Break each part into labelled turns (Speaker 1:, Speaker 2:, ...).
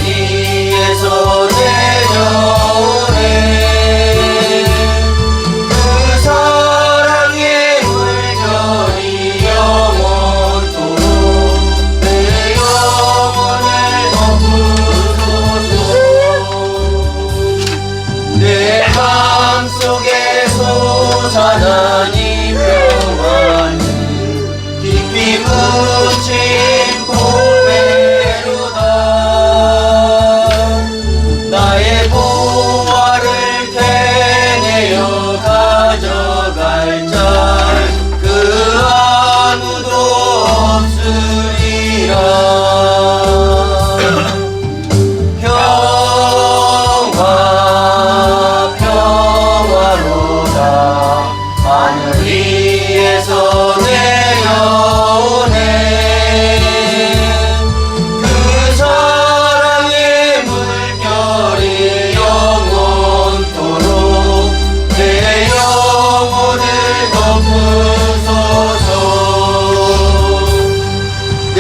Speaker 1: 위에서 내려오네. 그 사랑의 물결이 영원토록 내 영혼을 덮으소서. 내 맘속에 솟아나니 평안이 깊이 묻힌 보배로다. 나의 보화를 캐내어 가져갈 자 그 아무도 없으리라. 평화 평화로다. 하늘 위에서 내려오네. 그 사랑의 물결이 영원토록 내 영혼을 덮으소서. 내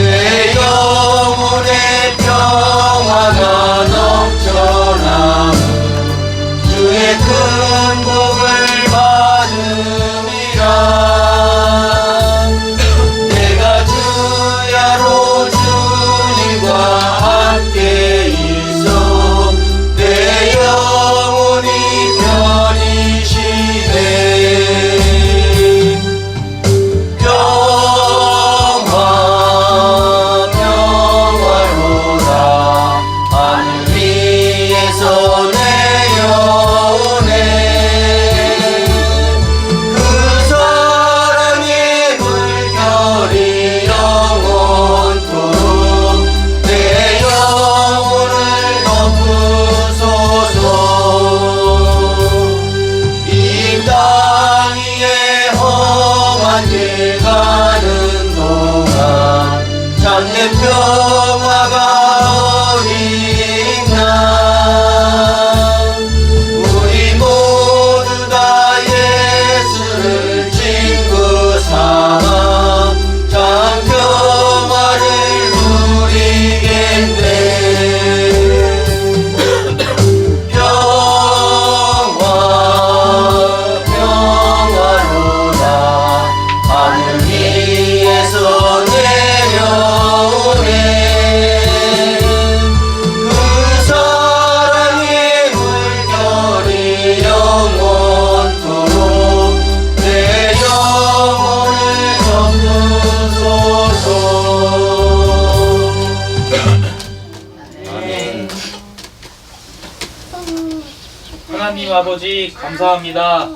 Speaker 1: 영혼의 평화가 넘쳐나무 주의 큰 복을 받음이라. 내가 주야로 주님과 함께 있어 내 영혼이 편이시네. 평화 평화로다. 하늘 위에서 내려오네. 그 사랑의 물결이 영원토록 내 영혼을 덮으소서. 이 땅 위에 험한 길 가는 동안 참된 평화가 어디 있나. 우리 모두 다 예수를 친구 삼아 참 평화를 누리겠네. 평화 평화로다. 하늘 위에서 내려오네. 그 사랑의 물결이 영원토록 내 영혼을 덮으소서. 아멘.
Speaker 2: 하나님 아버지 감사합니다.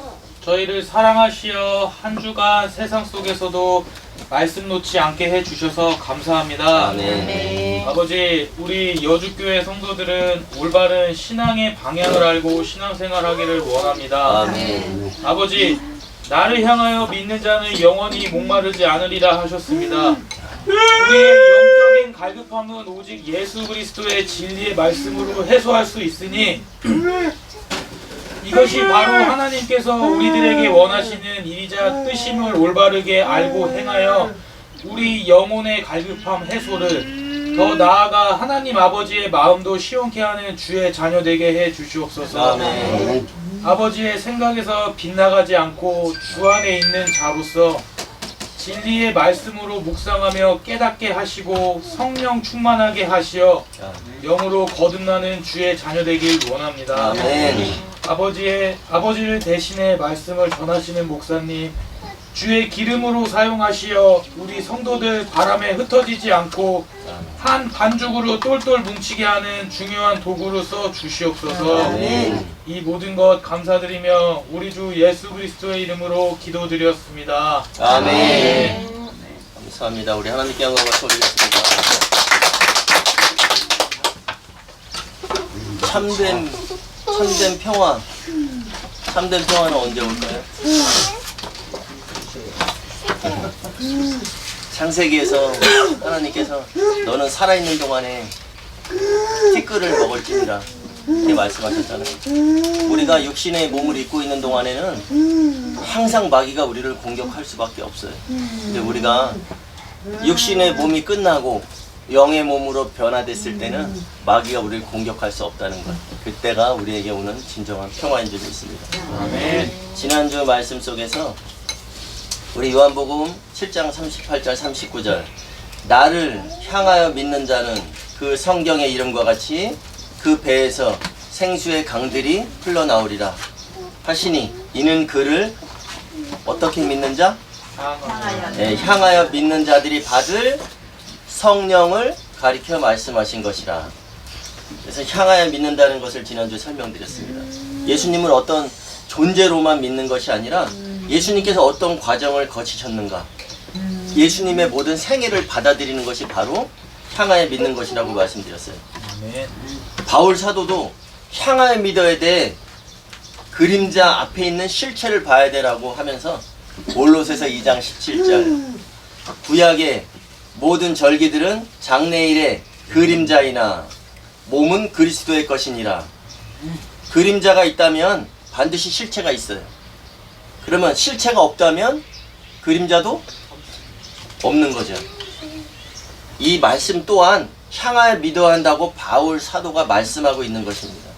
Speaker 2: 저희를 사랑하시어 한 주간 세상 속에서도 말씀 놓지 않게 해주셔서 감사합니다.
Speaker 1: 아멘.
Speaker 2: 아버지, 우리 여주교회 성도들은 올바른 신앙의 방향을 알고 신앙생활하기를 원합니다.
Speaker 1: 아멘.
Speaker 2: 아버지, 나를 향하여 믿는 자는 영원히 목마르지 않으리라 하셨습니다. 우리의 영적인 갈급함은 오직 예수 그리스도의 진리의 말씀으로 해소할 수 있으니 이것이 바로 하나님께서 우리들에게 원하시는 일이자 뜻임을 올바르게 알고 행하여 우리 영혼의 갈급함 해소를 더 나아가 하나님 아버지의 마음도 시원케 하는 주의 자녀 되게 해 주시옵소서.
Speaker 1: 아멘.
Speaker 2: 아버지의 생각에서 빗나가지 않고 주 안에 있는 자로서 진리의 말씀으로 묵상하며 깨닫게 하시고 성령 충만하게 하시어 영으로 거듭나는 주의 자녀 되길 원합니다.
Speaker 1: 아멘.
Speaker 2: 아버지를 대신해 말씀을 전하시는 목사님, 주의 기름으로 사용하시어 우리 성도들 바람에 흩어지지 않고 한 반죽으로 똘똘 뭉치게 하는 중요한 도구로 써 주시옵소서.
Speaker 1: 아멘.
Speaker 2: 이 모든 것 감사드리며 우리 주 예수 그리스도의 이름으로 기도드렸습니다.
Speaker 1: 아멘. 감사합니다. 우리 하나님께 영광을 돌리겠습니다. 참된 평화. 참된 평화는 언제 올까요? 창세기에서 하나님께서 너는 살아있는 동안에 티끌을 먹을지니라 이렇게 말씀하셨잖아요. 우리가 육신의 몸을 입고 있는 동안에는 항상 마귀가 우리를 공격할 수밖에 없어요. 근데 우리가 육신의 몸이 끝나고 영의 몸으로 변화됐을 때는 마귀가 우리를 공격할 수 없다는 것. 그때가 우리에게 오는 진정한 평화인 줄 믿습니다.
Speaker 2: 아멘.
Speaker 1: 지난주 말씀 속에서 우리 요한복음 7장 38절 39절 나를 향하여 믿는 자는 그 성경의 이름과 같이 그 배에서 생수의 강들이 흘러나오리라 하시니 이는 그를 어떻게 믿는 자? 네, 향하여 믿는 자들이 받을 성령을 가리켜 말씀하신 것이라. 그래서 향하여 믿는다는 것을 지난주에 설명드렸습니다. 예수님을 어떤 존재로만 믿는 것이 아니라 예수님께서 어떤 과정을 거치셨는가, 예수님의 모든 생애를 받아들이는 것이 바로 향하여 믿는 것이라고 말씀드렸어요.
Speaker 2: 아멘.
Speaker 1: 바울 사도도 향하여 믿어야 돼, 그림자 앞에 있는 실체를 봐야 되라고 하면서 골로새서 2장 17절 구약의 모든 절기들은 장래일의 그림자이나 몸은 그리스도의 것이니라. 그림자가 있다면 반드시 실체가 있어요. 그러면 실체가 없다면 그림자도 없는 거죠. 이 말씀 또한 향하여 믿어야 한다고 바울 사도가 말씀하고 있는 것입니다.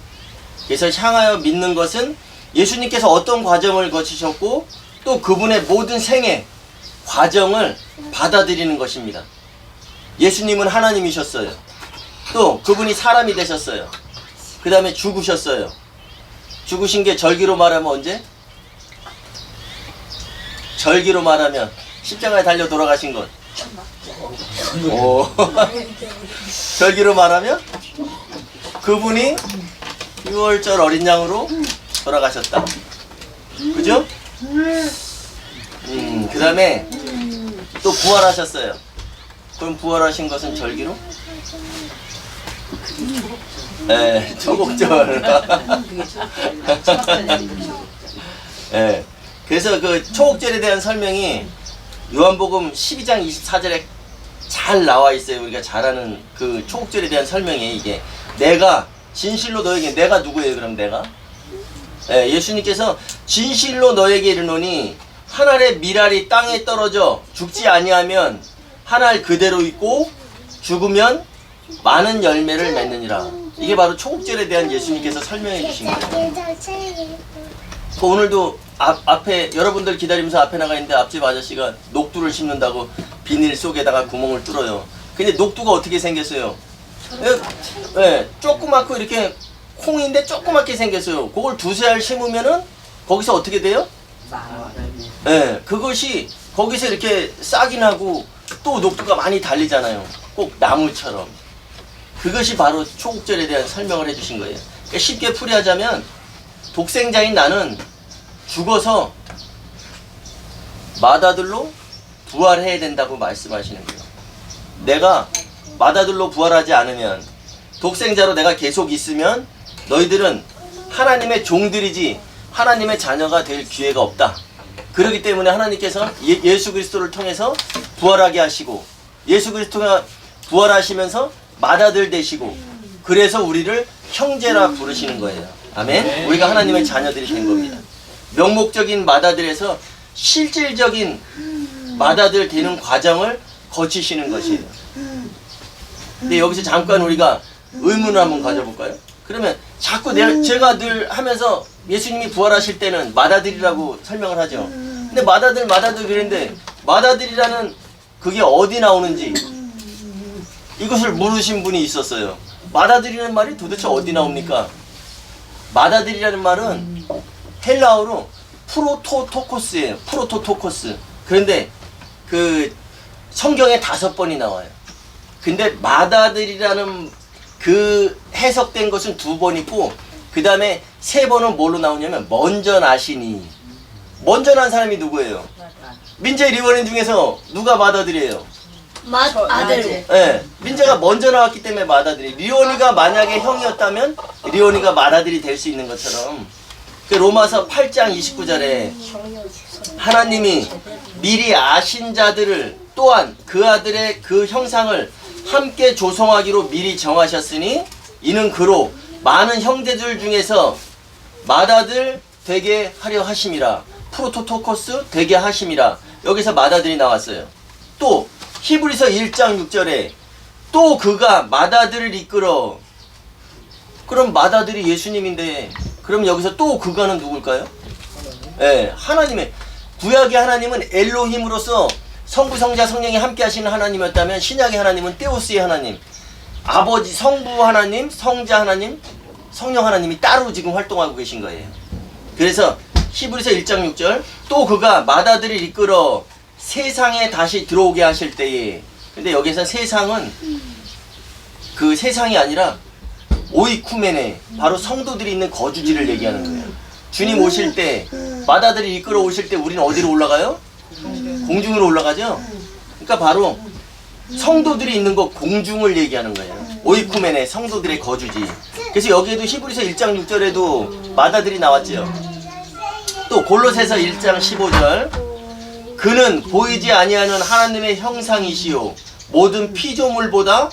Speaker 1: 그래서 향하여 믿는 것은 예수님께서 어떤 과정을 거치셨고 또 그분의 모든 생애 과정을 받아들이는 것입니다. 예수님은 하나님이셨어요. 또 그분이 사람이 되셨어요. 그 다음에 죽으셨어요. 죽으신 게 절기로 말하면 언제? 절기로 말하면 십자가에 달려 돌아가신 것. 오. 절기로 말하면 그분이 6월절 어린 양으로 돌아가셨다. 그죠? 그 다음에 또 부활하셨어요. 그럼 부활하신 것은 절기로? 네, 초곡절. 네, 그래서 그 초곡절에 대한 설명이 요한복음 12장 24절에 잘 나와 있어요. 우리가 잘 아는 그 초곡절에 대한 설명이 이게 내가 진실로 너에게, 내가 누구예요? 그럼 내가? 네, 예수님께서 진실로 너에게 이르노니 한 알의 밀알이 땅에 떨어져 죽지 아니하면 한 알 그대로 있고 죽으면 많은 열매를 맺느니라. 이게 바로 초곡절에 대한 예수님께서 설명해 주신 거예요. 그 오늘도 앞에 여러분들 기다리면서 앞에 나가 있는데 앞집 아저씨가 녹두를 심는다고 비닐 속에다가 구멍을 뚫어요. 근데 녹두가 어떻게 생겼어요? 네, 조그맣고 이렇게 콩인데 조그맣게 생겼어요. 그걸 두세 알 심으면은 거기서 어떻게 돼요? 네, 그것이 거기서 이렇게 싹이 나고 또 녹두가 많이 달리잖아요. 꼭 나무처럼. 그것이 바로 초곡절에 대한 설명을 해주신 거예요. 그러니까 쉽게 풀이하자면 독생자인 나는 죽어서 맏아들로 부활해야 된다고 말씀하시는 거예요. 내가 맏아들로 부활하지 않으면, 독생자로 내가 계속 있으면 너희들은 하나님의 종들이지 하나님의 자녀가 될 기회가 없다. 그렇기 때문에 하나님께서 예수 그리스도를 통해서 부활하게 하시고, 예수 그리스도가 부활하시면서 맏아들 되시고, 그래서 우리를 형제라 부르시는 거예요. 아멘. 우리가 하나님의 자녀들이 된 겁니다. 명목적인 맏아들에서 실질적인 맏아들 되는 과정을 거치시는 것이에요. 근데 여기서 잠깐 우리가 의문을 한번 가져볼까요? 그러면 자꾸 제가 늘 하면서 예수님이 부활하실 때는 맏아들이라고 설명을 하죠. 근데 맏아들 그랬는데 맏아들이라는 그게 어디 나오는지 이것을 물으신 분이 있었어요. 맏아들이라는 말이 도대체 어디 나옵니까? 맏아들이라는 말은 헬라어로 프로토토코스예요. 프로토토코스. 그런데 그 성경에 5번이 나와요. 근데 맏아들이라는 그 해석된 것은 2번 있고, 그 다음에 3번은 뭘로 나오냐면 먼저 나시니. 먼저 난 사람이 누구예요? 민재 리원인 중에서 누가 맏아들이에요?
Speaker 3: 맏아들.
Speaker 1: 네, 민재가 먼저 나왔기 때문에 맏아들이. 리원이가 만약에 형이었다면 리원이가 맏아들이 될 수 있는 것처럼, 그 로마서 8장 29절에 하나님이 미리 아신 자들을 또한 그 아들의 그 형상을 함께 조성하기로 미리 정하셨으니 이는 그로 많은 형제들 중에서 맏아들 되게 하려 하심이라. 프로토토코스 되게 하심이라. 여기서 맏아들이 나왔어요. 또 히브리서 1장 6절에 또 그가 맏아들을 이끌어. 그럼 맏아들이 예수님인데 그럼 여기서 또 그가는 누굴까요? 예, 하나님의 구약의 하나님은 엘로힘으로서 성부 성자 성령이 함께 하시는 하나님이었다면 신약의 하나님은 테오스의 하나님, 아버지 성부 하나님, 성자 하나님, 성령 하나님이 따로 지금 활동하고 계신 거예요. 그래서 히브리서 1장 6절 또 그가 맏아들을 이끌어 세상에 다시 들어오게 하실 때에, 근데 여기서 세상은 그 세상이 아니라 오이쿠메네, 바로 성도들이 있는 거주지를 얘기하는 거예요. 주님 오실 때, 맏아들이 이끌어 오실 때 우리는 어디로 올라가요? 공중으로 올라가죠? 그러니까 바로 성도들이 있는 곳 공중을 얘기하는 거예요. 오이쿠메네, 성도들의 거주지. 그래서 여기에도 히브리서 1장 6절에도 맏아들이 나왔죠. 또 골로새서 1장 15절 그는 보이지 아니하는 하나님의 형상이시요 모든 피조물보다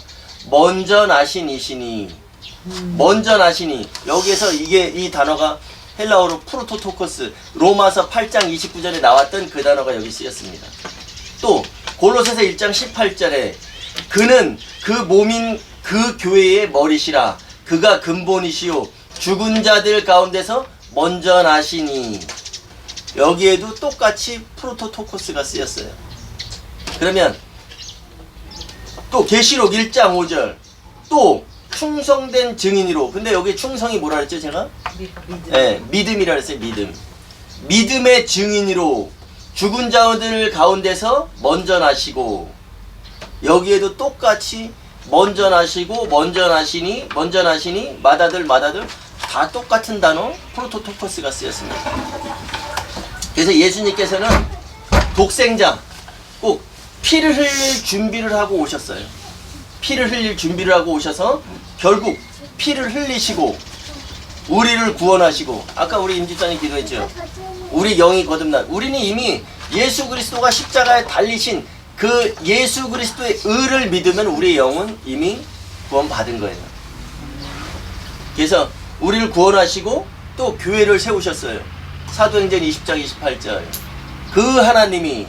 Speaker 1: 먼저 나신 이시니. 먼저 나시니, 여기에서 이 단어가 헬라어로 프로토토코스, 로마서 8장 29절에 나왔던 그 단어가 여기 쓰였습니다. 또 골로새서 1장 18절에 그는 그 몸인 그 교회의 머리시라. 그가 근본이시요 죽은 자들 가운데서 먼저 나시니. 여기에도 똑같이 프로토토코스가 쓰였어요. 그러면 또 계시록 1장 5절 또 충성된 증인으로. 근데 여기 충성이 뭐라 그랬죠 제가? 네, 믿음이라 그랬어요. 믿음의 증인으로 죽은 자들 가운데서 먼저 나시고. 여기에도 똑같이 먼저 나시고 먼저 나시니 맏아들 다 똑같은 단어 프로토토코스가 쓰였습니다. 그래서 예수님께서는 독생자 꼭 피를 흘릴 준비를 하고 오셨어요. 피를 흘릴 준비를 하고 오셔서 결국 피를 흘리시고 우리를 구원하시고, 아까 우리 임집사님 기도했죠. 우리 영이 거듭난, 우리는 이미 예수 그리스도가 십자가에 달리신 그 예수 그리스도의 의를 믿으면 우리의 영은 이미 구원받은 거예요. 그래서 우리를 구원하시고 또 교회를 세우셨어요. 사도행전 20장 28절 그 하나님이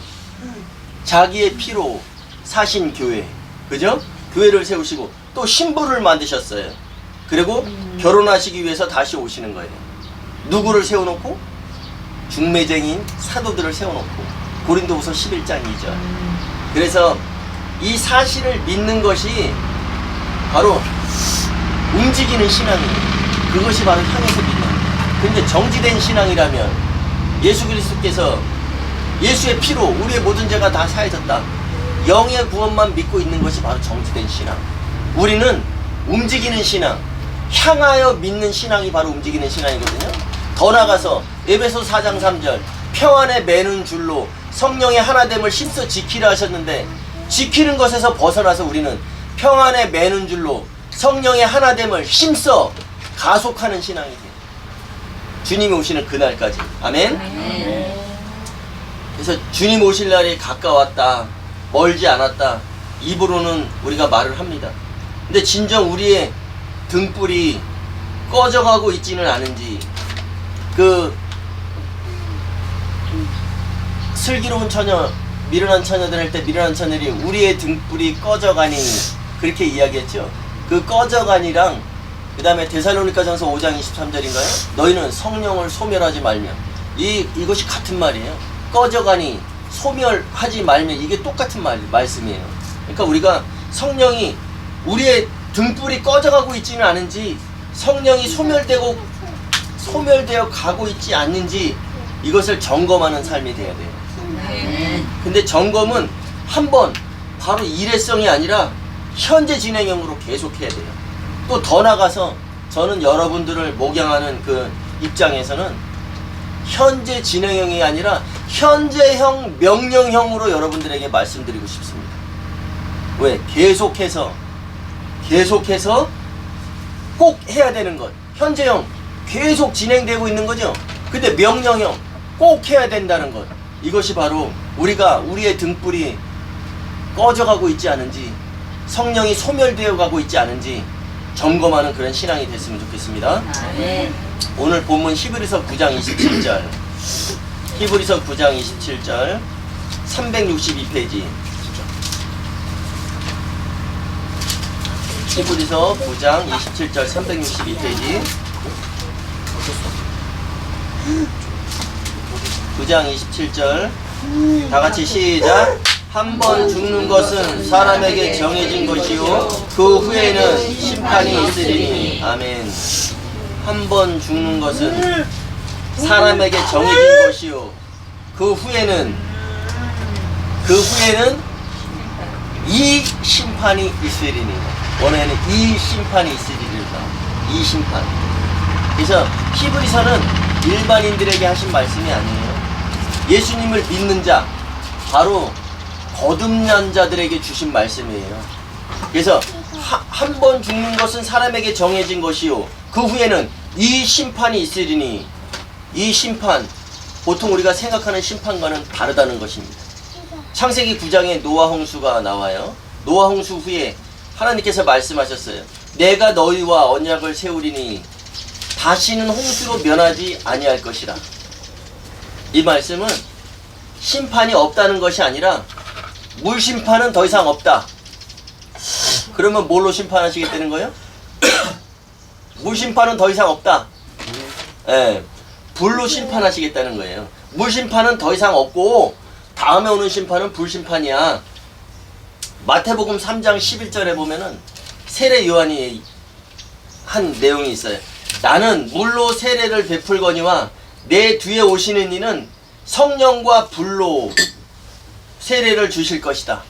Speaker 1: 자기의 피로 사신 교회, 그죠? 교회를 세우시고 또 신부를 만드셨어요. 그리고 결혼하시기 위해서 다시 오시는 거예요. 누구를 세워놓고? 중매쟁이인 사도들을 세워놓고. 고린도후서 11장 2절. 그래서 이 사실을 믿는 것이 바로 움직이는 신앙이에요. 그것이 바로 향해서 믿는 거예요. 근데 정지된 신앙이라면 예수 그리스도께서 예수의 피로 우리의 모든 죄가 다 사해졌다, 영의 구원만 믿고 있는 것이 바로 정지된 신앙. 우리는 움직이는 신앙, 향하여 믿는 신앙이 바로 움직이는 신앙이거든요. 더 나아가서 에베소 4장 3절 평안에 매는 줄로 성령의 하나됨을 힘써 지키려 하셨는데, 지키는 것에서 벗어나서 우리는 평안에 매는 줄로 성령의 하나됨을 힘써 가속하는 신앙이 돼요. 주님이 오시는 그날까지. 아멘. 그래서 주님 오실 날이 가까웠다, 멀지 않았다, 입으로는 우리가 말을 합니다. 근데 진정 우리의 등불이 꺼져가고 있지는 않은지, 그 슬기로운 처녀, 미련한 처녀들 할 때 미련한 처녀들이 우리의 등불이 꺼져가니 그렇게 이야기했죠. 그 꺼져가니랑 그 다음에 데살로니가전서 5장 23절인가요? 너희는 성령을 소멸하지 말며, 이것이 같은 말이에요. 꺼져가니 소멸하지 말며, 이게 똑같은 말씀이에요. 그러니까 우리가 성령이 우리의 등불이 꺼져가고 있지는 않은지, 성령이 소멸되어 가고 있지 않는지 이것을 점검하는 삶이 돼야 돼요. 근데 점검은 한번 바로 일회성이 아니라 현재 진행형으로 계속해야 돼요. 또 더 나가서 저는 여러분들을 목양하는 그 입장에서는 현재 진행형이 아니라 현재형 명령형으로 여러분들에게 말씀드리고 싶습니다. 왜? 계속해서 꼭 해야 되는 것, 현재형 계속 진행되고 있는 거죠. 근데 명령형 꼭 해야 된다는 것, 이것이 바로 우리의 등불이 꺼져가고 있지 않은지, 성령이 소멸되어 가고 있지 않은지 점검하는 그런 신앙이 됐으면 좋겠습니다.
Speaker 3: 네.
Speaker 1: 오늘 본문 히브리서 9장 27절, 히브리서 9장 27절 362페이지. 히브리서 9장 27절 362페이지. 9장 27절 다 같이 시작. 한 번 죽는 것은 사람에게 정해진 것이요 그 후에는 심판이 있으리니. 아멘. 한 번 죽는 것은 사람에게 정해진 것이요 그 후에는 이 심판이 있으리니. 원에는 이 심판이 있으리라. 이 심판. 그래서 히브리서는 일반인들에게 하신 말씀이 아니에요. 예수님을 믿는 자, 바로 거듭난 자들에게 주신 말씀이에요. 그래서 한 번 죽는 것은 사람에게 정해진 것이요 그 후에는 이 심판이 있으리니. 이 심판, 보통 우리가 생각하는 심판과는 다르다는 것입니다. 창세기 9장에 노아 홍수가 나와요. 노아 홍수 후에 하나님께서 말씀하셨어요. 내가 너희와 언약을 세우리니 다시는 홍수로 면하지 아니할 것이라. 이 말씀은 심판이 없다는 것이 아니라 물 심판은 더 이상 없다. 그러면 뭘로 심판하시겠다는 거예요? 물 심판은 더 이상 없다. 예, 불로 심판하시겠다는 거예요. 물 심판은 더 이상 없고 다음에 오는 심판은 불 심판이야. 마태복음 3장 11절에 보면은 세례 요한이 한 내용이 있어요. 나는 물로 세례를 베풀거니와 내 뒤에 오시는 이는 성령과 불로 세례를 주실 것이다.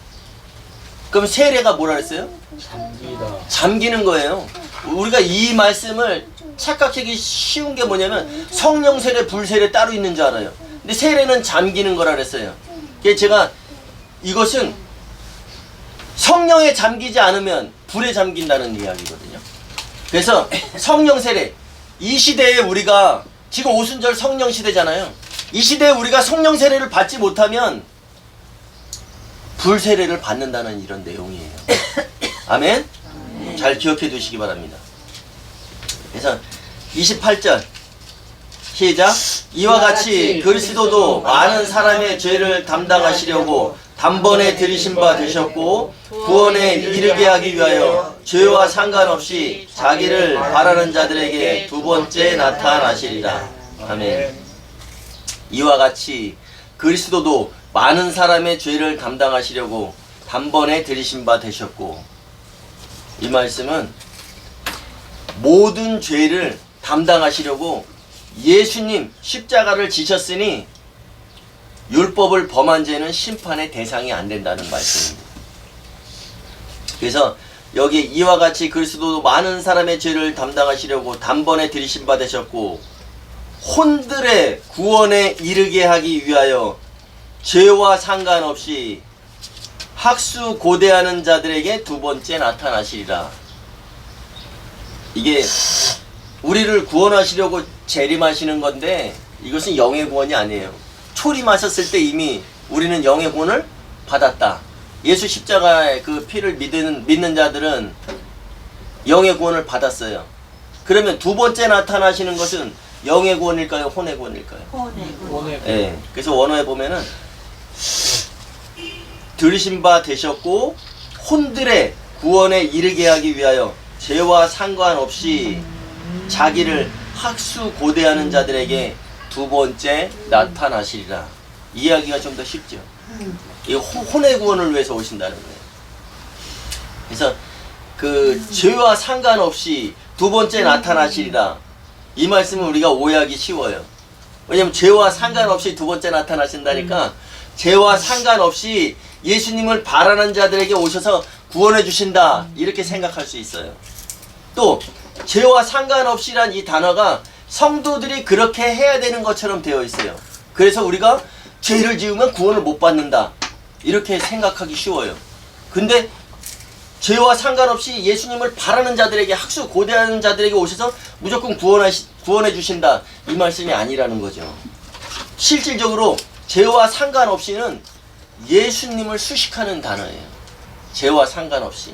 Speaker 1: 그럼 세례가 뭐라 그랬어요? 잠기는 거예요. 우리가 이 말씀을 착각하기 쉬운 게 뭐냐면 성령 세례, 불 세례 따로 있는 줄 알아요. 근데 세례는 잠기는 거라 그랬어요. 그래서 제가 이것은 성령에 잠기지 않으면 불에 잠긴다는 이야기거든요. 그래서 성령 세례, 이 시대에 우리가 지금 오순절 성령 시대잖아요. 이 시대에 우리가 성령 세례를 받지 못하면 불 세례를 받는다는 이런 내용이에요. 아멘? 잘 기억해 두시기 바랍니다. 그래서 28절 시작. 이와 같이 그리스도도 많은 사람의 죄를 담당하시려고 단번에 들이신 바 되셨고 구원에 이르게 하기 위하여 죄와 상관없이 자기를 바라는 자들에게 두 번째 나타나시리라. 아멘. 이와 같이 그리스도도 많은 사람의 죄를 담당하시려고 단번에 들이신 바 되셨고, 이 말씀은 모든 죄를 담당하시려고 예수님 십자가를 지셨으니 율법을 범한 죄는 심판의 대상이 안 된다는 말씀입니다. 그래서 여기 이와 같이 그리스도도 많은 사람의 죄를 담당하시려고 단번에 들이신 바 되셨고 혼들의 구원에 이르게 하기 위하여 죄와 상관없이 학수 고대하는 자들에게 두 번째 나타나시리라. 이게 우리를 구원하시려고 재림하시는 건데 이것은 영의 구원이 아니에요. 초림하셨을 때 이미 우리는 영의 구원을 받았다. 예수 십자가의 그 피를 믿는 자들은 영의 구원을 받았어요. 그러면 두 번째 나타나시는 것은 영의 구원일까요? 혼의 구원일까요?
Speaker 3: 혼의.
Speaker 1: 예. 그래서 원어에 보면은 들으신 바 되셨고 혼들의 구원에 이르게 하기 위하여 죄와 상관없이 자기를 학수 고대하는 자들에게 두 번째 나타나시리라. 이야기가 좀 더 쉽죠. 이 혼의 구원을 위해서 오신다는 거예요. 그래서 그 죄와 상관없이 두 번째 나타나시리라. 이 말씀은 우리가 오해하기 쉬워요. 왜냐면 죄와 상관없이 두 번째 나타나신다니까 죄와 상관없이 예수님을 바라는 자들에게 오셔서 구원해 주신다 이렇게 생각할 수 있어요. 또 죄와 상관없이란 이 단어가 성도들이 그렇게 해야 되는 것처럼 되어 있어요. 그래서 우리가 죄를 지으면 구원을 못 받는다 이렇게 생각하기 쉬워요. 근데 죄와 상관없이 예수님을 바라는 자들에게 학수 고대하는 자들에게 오셔서 무조건 구원해 주신다 이 말씀이 아니라는 거죠. 실질적으로 죄와 상관없이는 예수님을 수식하는 단어예요. 죄와 상관없이.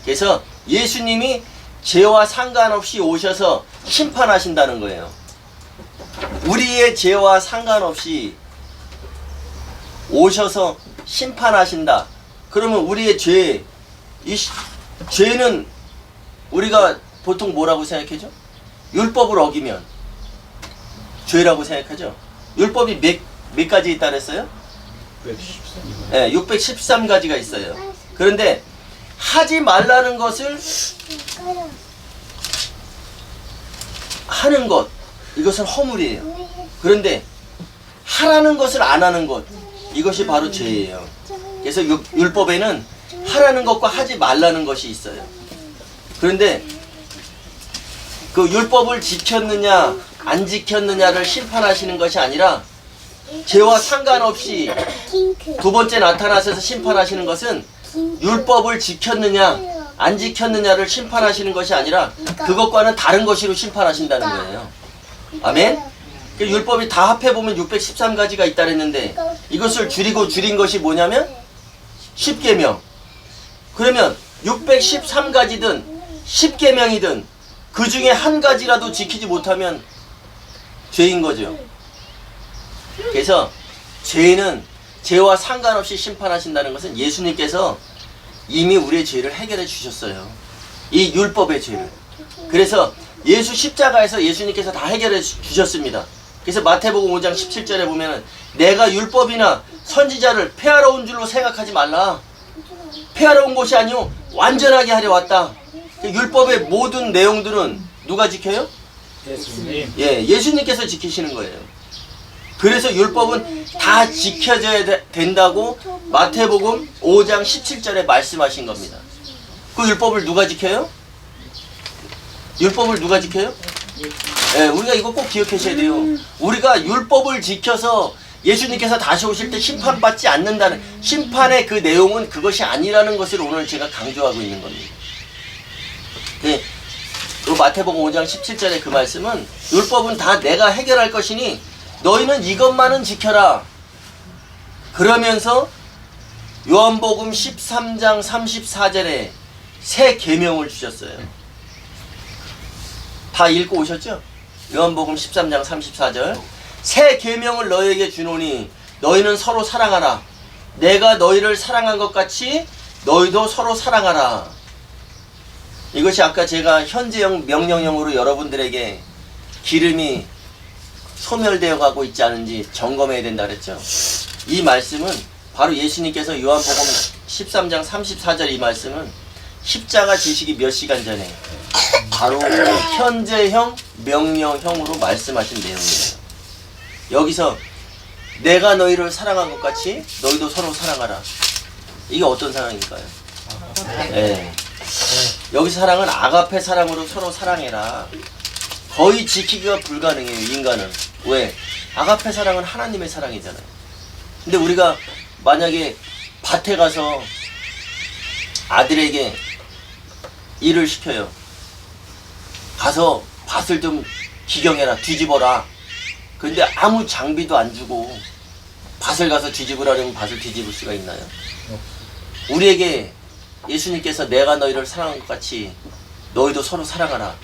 Speaker 1: 그래서 예수님이 죄와 상관없이 오셔서 심판하신다는 거예요. 우리의 죄와 상관없이 오셔서 심판하신다. 그러면 우리의 죄는 우리가 보통 뭐라고 생각하죠? 율법을 어기면 죄라고 생각하죠. 율법이 몇 가지 있다 그랬어요?
Speaker 2: 113.
Speaker 1: 네, 613가지가 있어요. 그런데 하지 말라는 것을 하는 것, 이것은 허물이에요. 그런데 하라는 것을 안 하는 것, 이것이 바로 죄예요. 그래서 율법에는 하라는 것과 하지 말라는 것이 있어요. 그런데 그 율법을 지켰느냐 안 지켰느냐를 심판하시는 것이 아니라 죄와 상관없이 두 번째 나타나셔서 심판하시는 것은 율법을 지켰느냐 안 지켰느냐를 심판하시는 것이 아니라 그것과는 다른 것으로 심판하신다는 거예요. 아멘? 율법이 다 합해보면 613가지가 있다 그랬는데 이것을 줄인 것이 뭐냐면 10계명. 그러면 613가지든 10계명이든 그 중에 한 가지라도 지키지 못하면 죄인 거죠. 그래서 죄는 죄와 상관없이 심판하신다는 것은 예수님께서 이미 우리의 죄를 해결해 주셨어요. 이 율법의 죄를. 그래서 예수 십자가에서 예수님께서 다 해결해 주셨습니다. 그래서 마태복음 5장 17절에 보면은 내가 율법이나 선지자를 폐하러 온 줄로 생각하지 말라. 폐하러 온 것이 아니오 완전하게 하려 왔다. 율법의 모든 내용들은 누가 지켜요?
Speaker 2: 예수님.
Speaker 1: 예, 예수님께서 지키시는 거예요. 그래서 율법은 다 지켜져야 된다고 마태복음 5장 17절에 말씀하신 겁니다. 그 율법을 누가 지켜요? 율법을 누가 지켜요? 예, 우리가 이거 꼭 기억하셔야 돼요. 우리가 율법을 지켜서 예수님께서 다시 오실 때 심판받지 않는다는 심판의 그 내용은 그것이 아니라는 것을 오늘 제가 강조하고 있는 겁니다. 네, 그 마태복음 5장 17절의 그 말씀은 율법은 다 내가 해결할 것이니 너희는 이것만은 지켜라. 그러면서 요한복음 13장 34절에 새 계명을 주셨어요. 다 읽고 오셨죠? 요한복음 13장 34절 새 계명을 너희에게 주노니 너희는 서로 사랑하라. 내가 너희를 사랑한 것 같이 너희도 서로 사랑하라. 이것이 아까 제가 현재형 명령형으로 여러분들에게 기름이 소멸되어 가고 있지 않은지 점검해야 된다 그랬죠. 이 말씀은 바로 예수님께서 요한복음 13장 34절 이 말씀은 십자가 지시기 몇 시간 전에 바로 현재형 명령형으로 말씀하신 내용이에요. 여기서 내가 너희를 사랑한 것 같이 너희도 서로 사랑하라. 이게 어떤 사랑일까요? 네. 여기서 사랑은 아가페 사랑으로 서로 사랑해라. 거의 지키기가 불가능해요, 인간은. 왜? 아가페 사랑은 하나님의 사랑이잖아요. 근데 우리가 만약에 밭에 가서 아들에게 일을 시켜요. 가서 밭을 좀 기경해라, 뒤집어라. 근데 아무 장비도 안 주고 밭을 가서 뒤집으라면 밭을 뒤집을 수가 있나요? 우리에게 예수님께서 내가 너희를 사랑한 것 같이 너희도 서로 사랑하라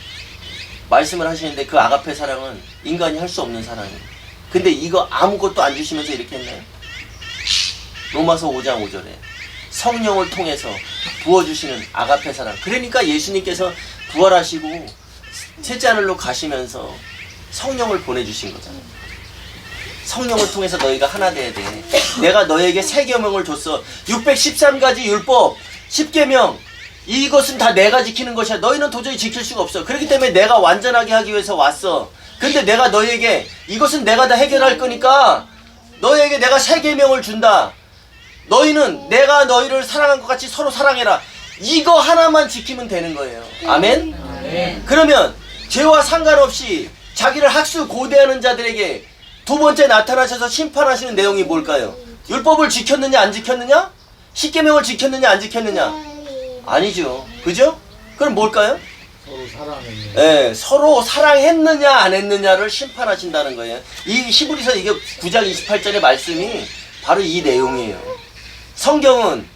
Speaker 1: 말씀을 하시는데 그 아가페 사랑은 인간이 할 수 없는 사랑이에요. 근데 이거 아무것도 안 주시면서 이렇게 했나요? 로마서 5장 5절에 성령을 통해서 부어주시는 아가페 사랑. 그러니까 예수님께서 부활하시고 셋째 하늘로 가시면서 성령을 보내주신 거잖아요. 성령을 통해서 너희가 하나 돼야 돼. 내가 너에게 새 계명을 줬어. 613가지 율법 10계명 이것은 다 내가 지키는 것이야. 너희는 도저히 지킬 수가 없어. 그렇기 때문에 내가 완전하게 하기 위해서 왔어. 근데 내가 너에게 이것은 내가 다 해결할 거니까 너에게 내가 새 계명을 준다. 너희는 내가 너희를 사랑한 것 같이 서로 사랑해라. 이거 하나만 지키면 되는 거예요. 아멘?
Speaker 2: 아멘.
Speaker 1: 그러면 죄와 상관없이 자기를 학수 고대하는 자들에게 두 번째 나타나셔서 심판하시는 내용이 뭘까요? 율법을 지켰느냐 안 지켰느냐? 십계명을 지켰느냐 안 지켰느냐? 아니죠. 그죠? 그럼 뭘까요?
Speaker 2: 서로 사랑했네.
Speaker 1: 예, 서로 사랑했느냐 안 했느냐를 심판하신다는 거예요. 이 히브리서 이게 9장 28절의 말씀이 바로 이 내용이에요. 성경은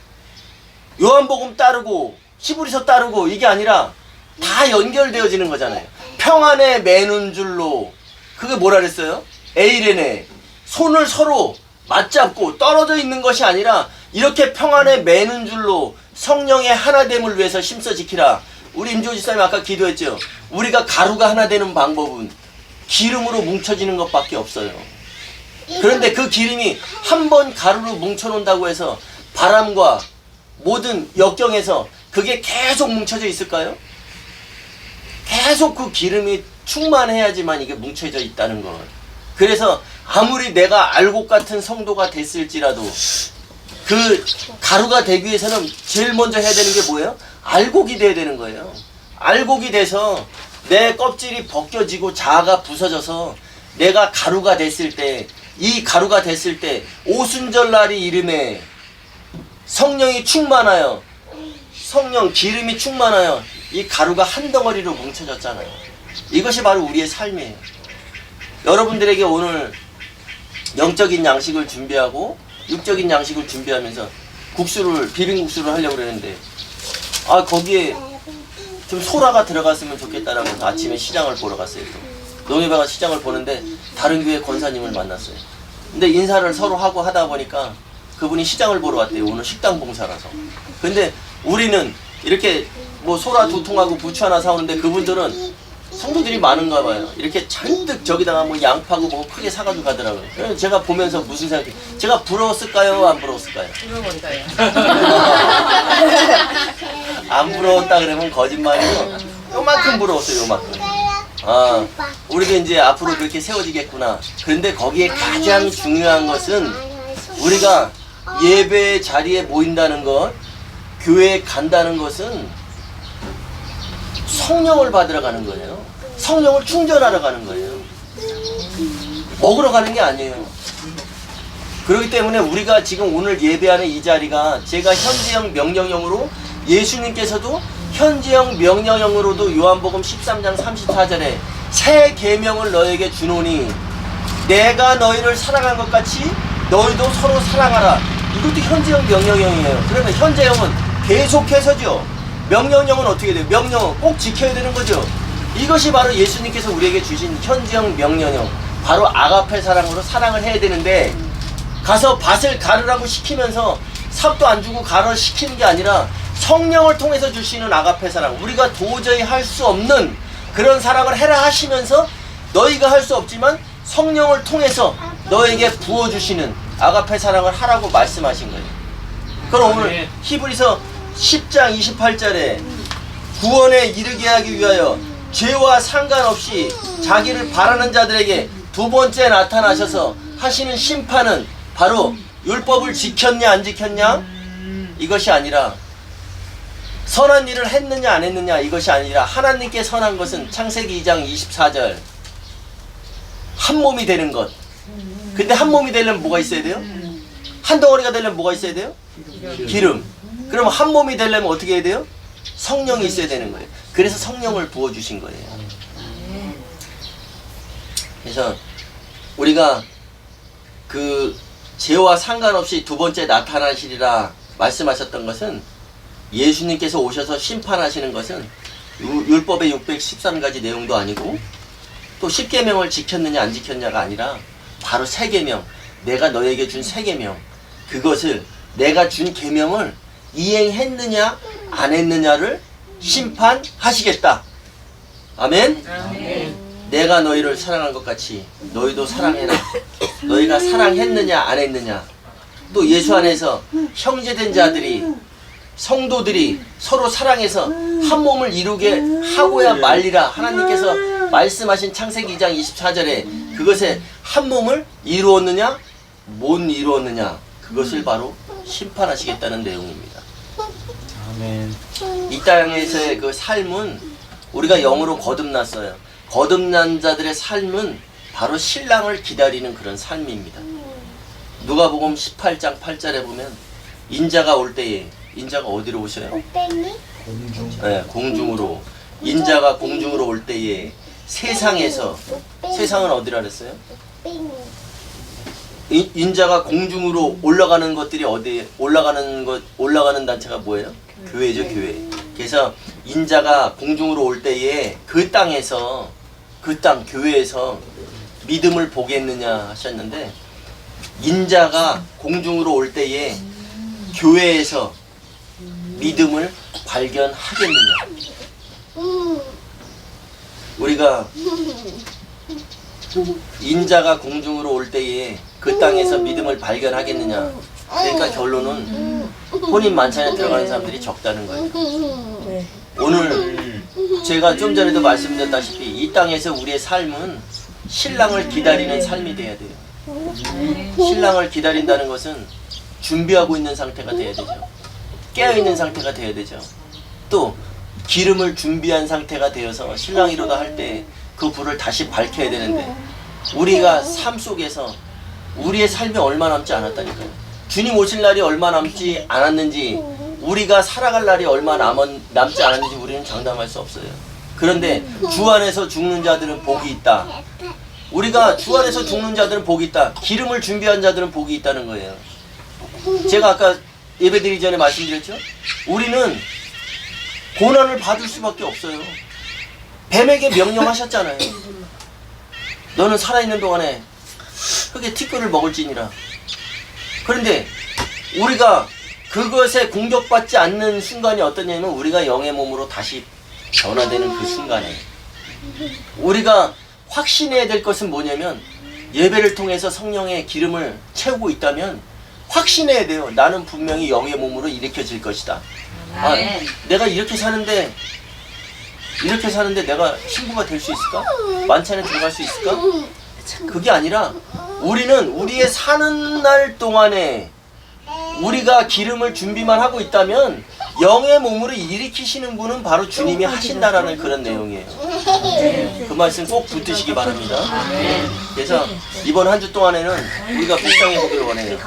Speaker 1: 요한복음 따르고 히브리서 따르고 이게 아니라 다 연결되어지는 거잖아요. 평안에 매는 줄로 그게 뭐라 그랬어요? 에이레네 손을 서로 맞잡고 떨어져 있는 것이 아니라 이렇게 평안에 매는 줄로 성령의 하나됨을 위해서 심써 지키라. 우리 임조 집사님 아까 기도했죠. 우리가 가루가 하나 되는 방법은 기름으로 뭉쳐지는 것밖에 없어요. 그런데 그 기름이 한 번 가루로 뭉쳐놓는다고 해서 바람과 모든 역경에서 그게 계속 뭉쳐져 있을까요? 계속 그 기름이 충만해야지만 이게 뭉쳐져 있다는 것. 그래서 아무리 내가 알곡 같은 성도가 됐을지라도 그 가루가 되기 위해서는 제일 먼저 해야 되는 게 뭐예요? 알곡이 돼야 되는 거예요. 알곡이 돼서 내 껍질이 벗겨지고 자아가 부서져서 내가 가루가 됐을 때, 이 가루가 됐을 때 오순절날이 이름에 성령이 충만하여, 성령 기름이 충만하여 이 가루가 한 덩어리로 뭉쳐졌잖아요. 이것이 바로 우리의 삶이에요. 여러분들에게 오늘 영적인 양식을 준비하고 육적인 양식을 준비하면서 비빔국수를 하려고 그러는데, 거기에 좀 소라가 들어갔으면 좋겠다라고 해서 아침에 시장을 보러 갔어요. 또 농협에 가서 시장을 보는데 다른 교회 권사님을 만났어요. 근데 인사를 서로 하고 하다 보니까 그분이 시장을 보러 왔대요. 오늘 식당 봉사라서. 근데 우리는 이렇게 뭐 소라 2통하고 부추 하나 사오는데 그분들은 성도들이 많은가 봐요. 이렇게 잔뜩 저기다가 뭐 양파고 뭐 크게 사가지고 가더라고요. 그래서 제가 보면서 무슨 생각이, 제가 부러웠을까요? 안 부러웠을까요?
Speaker 4: 부러워버리다요.
Speaker 1: 안 부러웠다 그러면 거짓말이고, 요만큼 부러웠어요. 요만큼. 우리도 이제 앞으로 그렇게 세워지겠구나. 그런데 거기에 가장 중요한 것은 우리가 예배 자리에 모인다는 것, 교회에 간다는 것은 성령을 받으러 가는 거예요. 성령을 충전하러 가는 거예요. 먹으러 가는 게 아니에요. 그렇기 때문에 우리가 지금 오늘 예배하는 이 자리가, 제가 현재형 명령형으로, 예수님께서도 현재형 명령형으로도 요한복음 13장 34절에 새 계명을 너에게 주노니 내가 너희를 사랑한 것 같이 너희도 서로 사랑하라. 이것도 현재형 명령형이에요. 그러면 현재형은 계속해서죠. 명령형은 어떻게 돼요? 명령은 꼭 지켜야 되는 거죠. 이것이 바로 예수님께서 우리에게 주신 현재형 명령형, 바로 아가페 사랑으로 사랑을 해야 되는데, 가서 밭을 가르라고 시키면서 삽도 안 주고 가르 시키는 게 아니라 성령을 통해서 주시는 아가페 사랑, 우리가 도저히 할 수 없는 그런 사랑을 해라 하시면서 너희가 할 수 없지만 성령을 통해서 너에게 부어주시는 아가페 사랑을 하라고 말씀하신 거예요. 그럼 오늘 히브리서 10장 28절에 구원에 이르게 하기 위하여 죄와 상관없이 자기를 바라는 자들에게 두 번째 나타나셔서 하시는 심판은 바로 율법을 지켰냐 안 지켰냐 이것이 아니라, 선한 일을 했느냐 안 했느냐 이것이 아니라, 하나님께 선한 것은 창세기 2장 24절 한 몸이 되는 것. 근데 한 몸이 되려면 뭐가 있어야 돼요? 한 덩어리가 되려면 뭐가 있어야 돼요? 기름. 그럼 한 몸이 되려면 어떻게 해야 돼요? 성령이 있어야 되는 거예요. 그래서 성령을 부어주신 거예요. 그래서 우리가 그 죄와 상관없이 두 번째 나타나시리라 말씀하셨던 것은, 예수님께서 오셔서 심판하시는 것은 율법의 613가지 내용도 아니고, 또 10계명을 지켰느냐 안 지켰냐가 아니라 바로 새 계명, 내가 너에게 준 새 계명, 그것을 내가 준 계명을 이행했느냐 안 했느냐를 심판하시겠다. 아멘? 내가 너희를 사랑한 것 같이 너희도 사랑해라. 너희가 사랑했느냐 안 했느냐. 또 예수 안에서 형제된 자들이, 성도들이 서로 사랑해서 한 몸을 이루게 하고야 말리라. 하나님께서 말씀하신 창세기 2장 24절에 그것에 한 몸을 이루었느냐 못 이루었느냐, 그것을 바로 심판하시겠다는 내용입니다.
Speaker 2: 아멘.
Speaker 1: 이 땅에서의 그 삶은 우리가 영으로 거듭났어요. 거듭난 자들의 삶은 바로 신랑을 기다리는 그런 삶입니다. 누가복음 18장 8절에 보면 인자가 올 때에, 인자가 어디로 오셔요? 네, 공중으로. 인자가 공중으로 올 때에 세상에서, 세상은 어디라 그랬어요? 인자가 공중으로 올라가는 것들이 어디에 올라가는 단체가 뭐예요? 교회죠, 교회. 그래서 인자가 공중으로 올 때에 그 땅에서, 그 땅 교회에서 믿음을 보겠느냐 하셨는데, 인자가 공중으로 올 때에 교회에서 믿음을 발견하겠느냐. 우리가 인자가 공중으로 올 때에 그 땅에서 믿음을 발견하겠느냐. 그러니까 결론은 혼인 만찬에 들어가는 사람들이 적다는 거예요. 오늘 제가 좀 전에도 말씀드렸다시피 이 땅에서 우리의 삶은 신랑을 기다리는 삶이 돼야 돼요. 신랑을 기다린다는 것은 준비하고 있는 상태가 돼야 되죠. 깨어있는 상태가 돼야 되죠. 또 기름을 준비한 상태가 되어서 신랑이로다 할 때 그 불을 다시 밝혀야 되는데 우리가 삶 속에서 우리의 삶이 얼마 남지 않았다니까요. 주님 오실 날이 얼마 남지 않았는지, 우리가 살아갈 날이 얼마 남지 않았는지 우리는 장담할 수 없어요. 그런데 주 안에서 죽는 자들은 복이 있다. 우리가 주 안에서 죽는 자들은 복이 있다. 기름을 준비한 자들은 복이 있다는 거예요. 제가 아까 예배드리기 전에 말씀드렸죠? 우리는 고난을 받을 수밖에 없어요. 뱀에게 명령하셨잖아요. 너는 살아있는 동안에 흙의 티끌을 먹을지니라. 그런데 우리가 그것에 공격받지 않는 순간이 어떠냐면 우리가 영의 몸으로 다시 변화되는 그 순간에 우리가 확신해야 될 것은 뭐냐면 예배를 통해서 성령의 기름을 채우고 있다면 확신해야 돼요. 나는 분명히 영의 몸으로 일으켜질 것이다. 아, 내가 이렇게 사는데 내가 신부가 될 수 있을까? 만찬에 들어갈 수 있을까? 그게 아니라 우리는 우리의 사는 날 동안에 우리가 기름을 준비만 하고 있다면 영의 몸으로 일으키시는 분은 바로 주님이 하신다라는 그런 내용이에요. 그 말씀 꼭 붙드시기 바랍니다. 그래서 이번 한 주 동안에는 우리가 묵상해 보기를 원해요.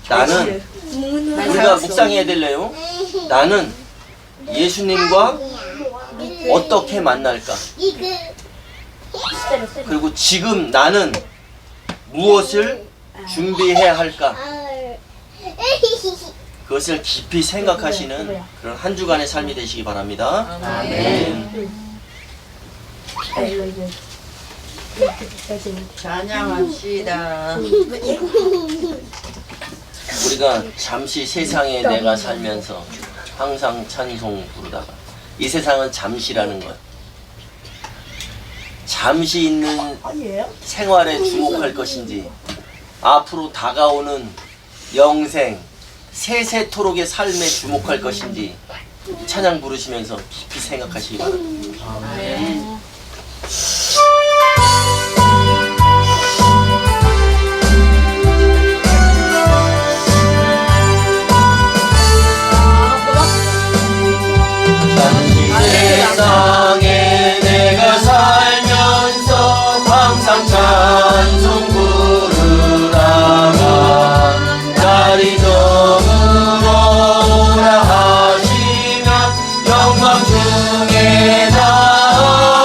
Speaker 1: 나는 우리가 묵상해야 될래요. 나는 예수님과 어떻게 만날까? 그리고 지금 나는 무엇을 준비해야 할까? 그것을 깊이 생각하시는 그런 한 주간의 삶이 되시기 바랍니다. 아멘.
Speaker 4: 찬양합시다.
Speaker 1: 우리가 잠시 세상에 내가 살면서 항상 찬송 부르다가 이 세상은 잠시라는 것, 잠시 있는 생활에 주목할 것인지 앞으로 다가오는 영생 세세토록의 삶에 주목할 것인지 찬양 부르시면서 깊이 생각하시기 바랍니다.
Speaker 4: 아멘.
Speaker 1: 세상에 내가 살면서 항상 찬송 부르다가 날이 저물어 오라 하시면 영광 중에 나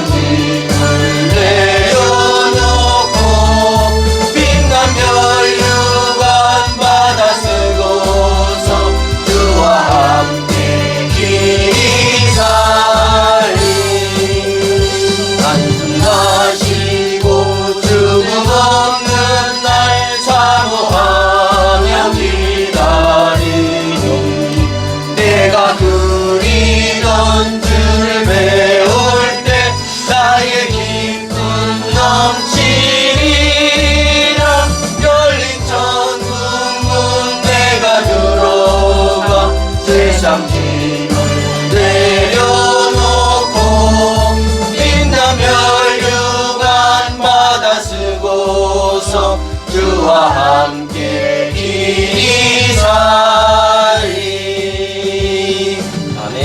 Speaker 1: 짐을 내려놓고 빛난 면류관 받아 쓰고서 주와 함께 길이 살리 안승하시고 죽음 없는 날 사모하며 기다리니 내가 그리던 주를 배울 때 나의 기쁨 넘치리라 열린 천국문 내가 들어가 세상 짐을 내려놓고 빛난 면류관 받아 쓰고서 주와 함께 길이 살리 아멘.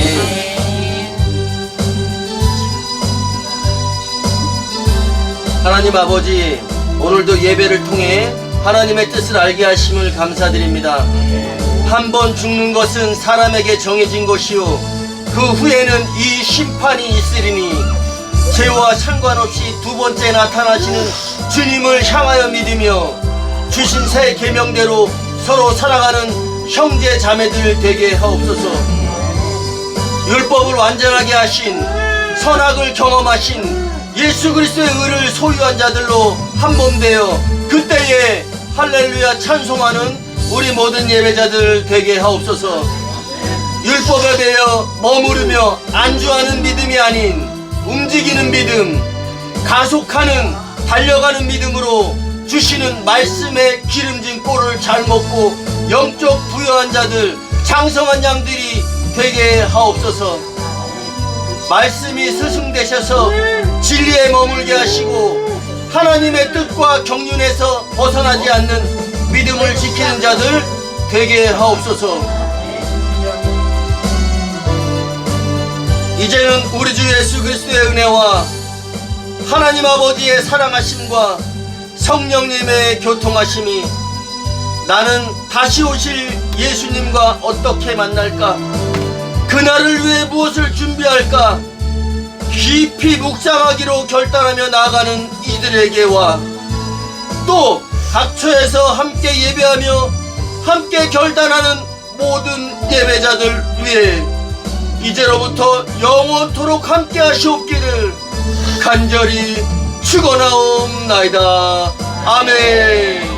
Speaker 1: 하나님 아버지, 오늘도 예배를 통해 하나님의 뜻을 알게 하심을 감사드립니다. 한 번 죽는 것은 사람에게 정해진 것이요 그 후에는 이 심판이 있으리니 죄와 상관없이 두 번째 나타나시는 주님을 향하여 믿으며 주신 새 계명대로 서로 살아가는 형제 자매들 되게 하옵소서. 율법을 완전하게 하신 선악을 경험하신 예수 그리스도의 의를 소유한 자들로 한 몸 되어 그때에 할렐루야 찬송하는 우리 모든 예배자들 되게 하옵소서. 율법에 대여 머무르며 안주하는 믿음이 아닌 움직이는 믿음, 가속하는 달려가는 믿음으로 주시는 말씀의 기름진 꼴을 잘 먹고 영적 부여한 자들, 장성한 양들이 되게 하옵소서. 말씀이 스승되셔서 진리에 머물게 하시고 하나님의 뜻과 경륜에서 벗어나지 않는 믿음을 지키는 자들 되게 하옵소서. 이제는 우리 주 예수 그리스도의 은혜와 하나님 아버지의 사랑하심과 성령님의 교통하심이 나는 다시 오실 예수님과 어떻게 만날까? 그날을 위해 무엇을 준비할까? 깊이 묵상하기로 결단하며 나아가는 이들에게와 또 각처에서 함께 예배하며 함께 결단하는 모든 예배자들 위해 이제로부터 영원토록 함께 하시옵기를 간절히 축원하옵나이다. 아멘.